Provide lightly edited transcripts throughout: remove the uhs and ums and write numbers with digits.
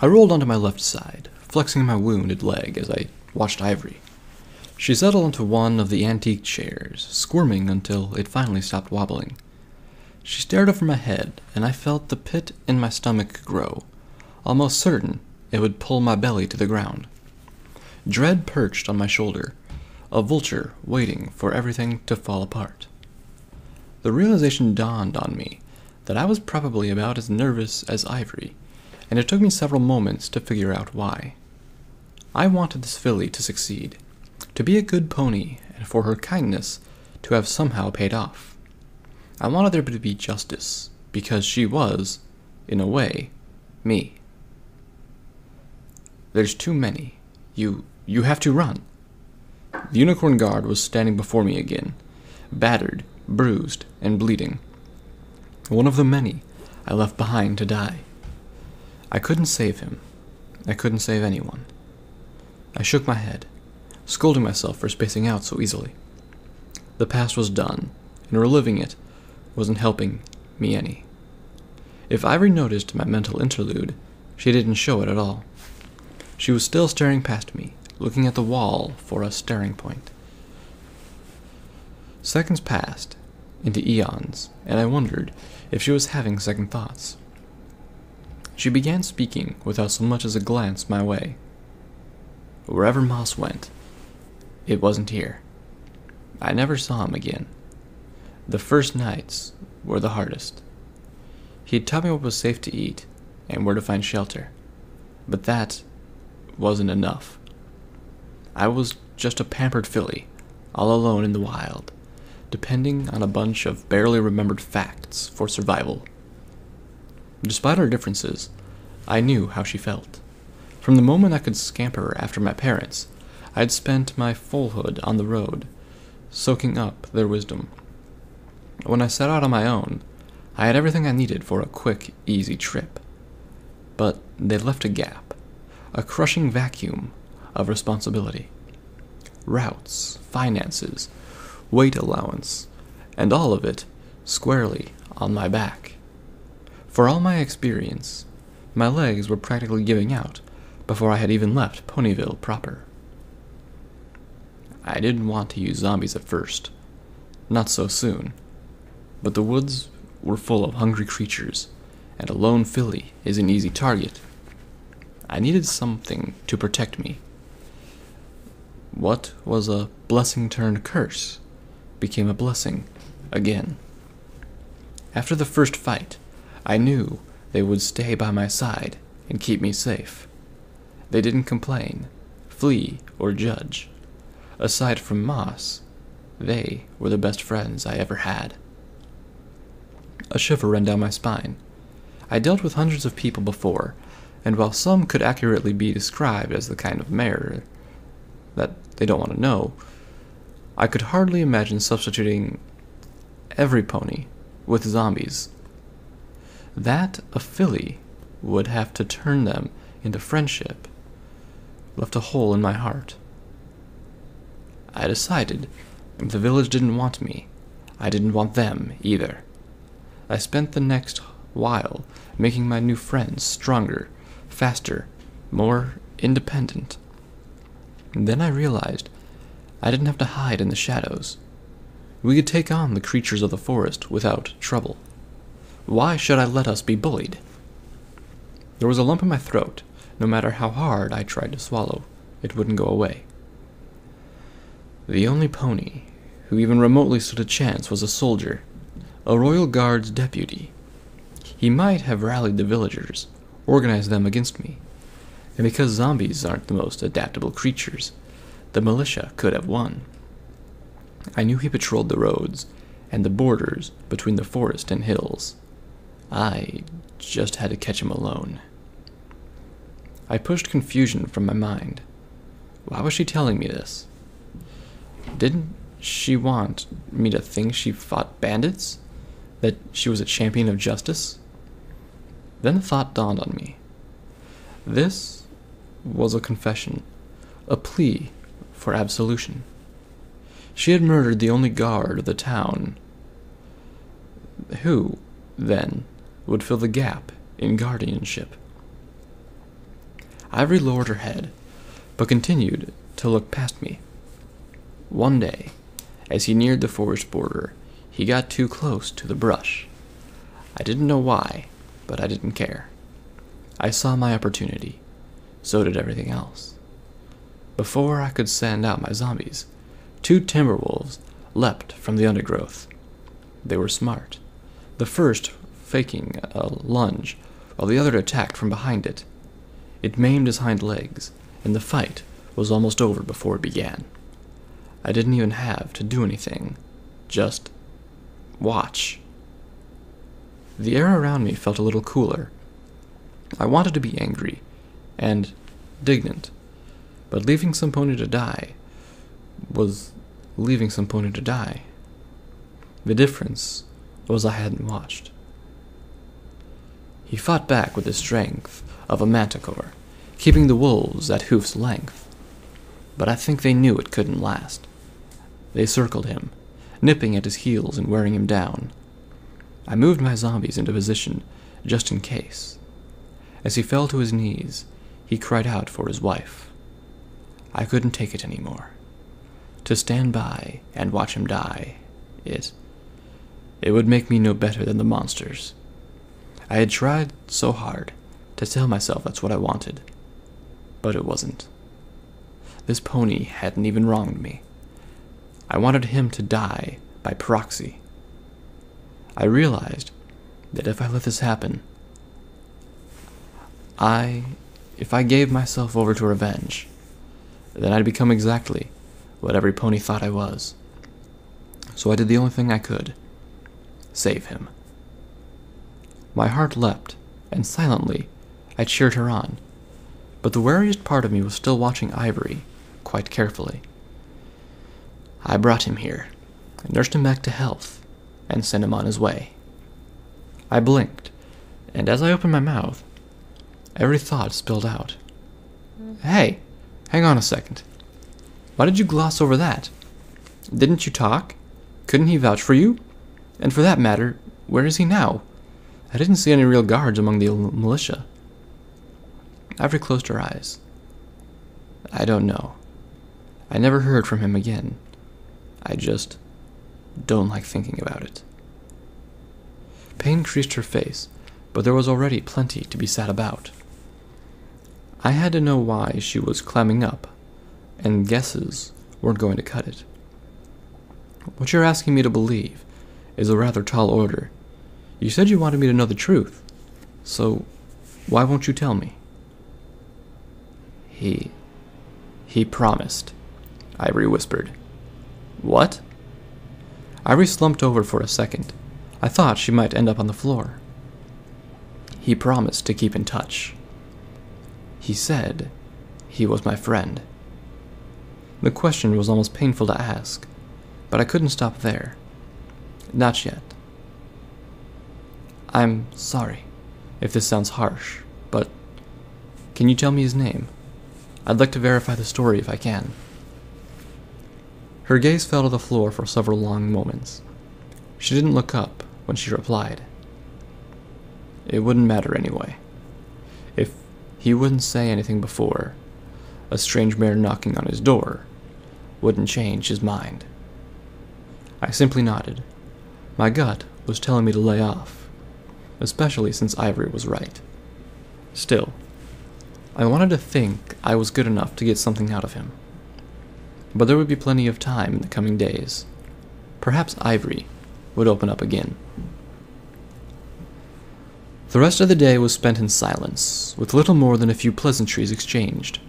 I rolled onto my left side, flexing my wounded leg as I watched Ivory. She settled onto one of the antique chairs, squirming until it finally stopped wobbling. She stared over my head, and I felt the pit in my stomach grow, almost certain it would pull my belly to the ground. Dread perched on my shoulder, a vulture waiting for everything to fall apart. The realization dawned on me that I was probably about as nervous as Ivory, and it took me several moments to figure out why. I wanted this filly to succeed, to be a good pony, and for her kindness to have somehow paid off. I wanted there to be justice, because she was, in a way, me. There's too many. You have to run. The unicorn guard was standing before me again, battered, bruised, and bleeding. One of the many I left behind to die. I couldn't save him. I couldn't save anyone. I shook my head, scolding myself for spacing out so easily. The past was done, and reliving it wasn't helping me any. If Ivory noticed my mental interlude, she didn't show it at all. She was still staring past me, looking at the wall for a staring point. Seconds passed into eons, and I wondered if she was having second thoughts. She began speaking without so much as a glance my way. Wherever Moss went, it wasn't here. I never saw him again. The first nights were the hardest. He'd taught me what was safe to eat and where to find shelter, but that wasn't enough. I was just a pampered filly, all alone in the wild, depending on a bunch of barely remembered facts for survival. Despite our differences, I knew how she felt. From the moment I could scamper after my parents, I had spent my foalhood on the road, soaking up their wisdom. When I set out on my own, I had everything I needed for a quick, easy trip. But they left a gap, a crushing vacuum of responsibility. Routes, finances, weight allowance, and all of it squarely on my back. For all my experience, my legs were practically giving out before I had even left Ponyville proper. I didn't want to use zombies at first, not so soon, but the woods were full of hungry creatures, and a lone filly is an easy target. I needed something to protect me. What was a blessing turned curse became a blessing again. After the first fight, I knew they would stay by my side and keep me safe. They didn't complain, flee, or judge. Aside from Moss, they were the best friends I ever had. A shiver ran down my spine. I dealt with hundreds of people before, and while some could accurately be described as the kind of mare that they don't want to know, I could hardly imagine substituting every pony with zombies. That a filly would have to turn them into friendship left a hole in my heart. I decided if the village didn't want me, I didn't want them either. I spent the next while making my new friends stronger, faster, more independent. And then I realized I didn't have to hide in the shadows. We could take on the creatures of the forest without trouble. Why should I let us be bullied? There was a lump in my throat. No matter how hard I tried to swallow, it wouldn't go away. The only pony who even remotely stood a chance was a soldier, a royal guard's deputy. He might have rallied the villagers, organized them against me, and because zombies aren't the most adaptable creatures, the militia could have won. I knew he patrolled the roads and the borders between the forest and hills. I just had to catch him alone. I pushed confusion from my mind. Why was she telling me this? Didn't she want me to think she fought bandits? That she was a champion of justice? Then a thought dawned on me. This was a confession, a plea for absolution. She had murdered the only guard of the town. Who, then, would fill the gap in guardianship? Ivory lowered her head, but continued to look past me. One day, as he neared the forest border, he got too close to the brush. I didn't know why, but I didn't care. I saw my opportunity. So did everything else. Before I could send out my zombies, 2 timber wolves leapt from the undergrowth. They were smart, the first faking a lunge, while the other attacked from behind it. It maimed his hind legs, and the fight was almost over before it began. I didn't even have to do anything, just watch. The air around me felt a little cooler. I wanted to be angry and indignant, but leaving some pony to die was leaving some pony to die. The difference was I hadn't watched. He fought back with the strength of a manticore, keeping the wolves at hoof's length. But I think they knew it couldn't last. They circled him, nipping at his heels and wearing him down. I moved my zombies into position, just in case. As he fell to his knees, he cried out for his wife. I couldn't take it anymore. To stand by and watch him die, it would make me no better than the monsters. I had tried so hard to tell myself that's what I wanted, but it wasn't. This pony hadn't even wronged me. I wanted him to die by proxy. I realized that if I let this happen, if I gave myself over to revenge, then I'd become exactly what every pony thought I was. So I did the only thing I could: save him. My heart leapt, and silently I cheered her on, but the wariest part of me was still watching Ivory quite carefully. I brought him here, nursed him back to health, and sent him on his way. I blinked, and as I opened my mouth, every thought spilled out. Hey, hang on a second. Why did you gloss over that? Didn't you talk? Couldn't he vouch for you? And for that matter, where is he now? I didn't see any real guards among the militia. Ivory closed her eyes. I don't know. I never heard from him again. I just don't like thinking about it. Pain creased her face, but there was already plenty to be sad about. I had to know why she was clamming up, and guesses weren't going to cut it. What you're asking me to believe is a rather tall order. You said you wanted me to know the truth, so why won't you tell me? He promised, Ivory whispered. What? Ivory slumped over for a second. I thought she might end up on the floor. He promised to keep in touch. He said he was my friend. The question was almost painful to ask, but I couldn't stop there. Not yet. I'm sorry if this sounds harsh, but can you tell me his name? I'd like to verify the story if I can. Her gaze fell to the floor for several long moments. She didn't look up when she replied. It wouldn't matter anyway. If he wouldn't say anything before, a strange mare knocking on his door wouldn't change his mind. I simply nodded. My gut was telling me to lay off, especially since Ivory was right. Still, I wanted to think I was good enough to get something out of him. But there would be plenty of time in the coming days. Perhaps Ivory would open up again. The rest of the day was spent in silence, with little more than a few pleasantries exchanged.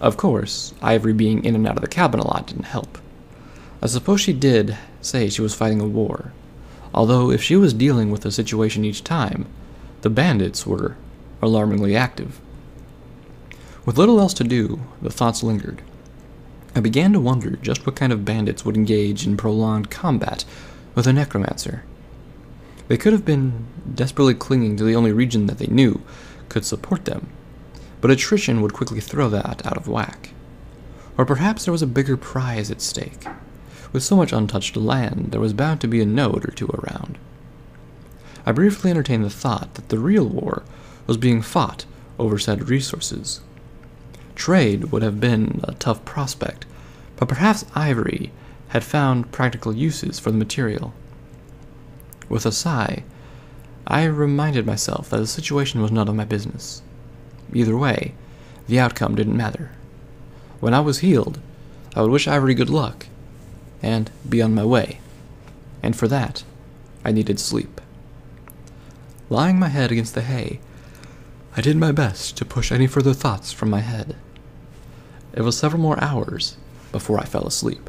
Of course, Ivory being in and out of the cabin a lot didn't help. I suppose she did say she was fighting a war, although if she was dealing with a situation each time, the bandits were alarmingly active. With little else to do, the thoughts lingered. I began to wonder just what kind of bandits would engage in prolonged combat with a necromancer. They could have been desperately clinging to the only region that they knew could support them, but attrition would quickly throw that out of whack. Or perhaps there was a bigger prize at stake. With so much untouched land, there was bound to be a node or two around. I briefly entertained the thought that the real war was being fought over said resources. Trade would have been a tough prospect, but perhaps ivory had found practical uses for the material. With a sigh, I reminded myself that the situation was none of my business. Either way, the outcome didn't matter. When I was healed, I would wish ivory good luck, and be on my way. And for that, I needed sleep. Lying my head against the hay, I did my best to push any further thoughts from my head. It was several more hours before I fell asleep.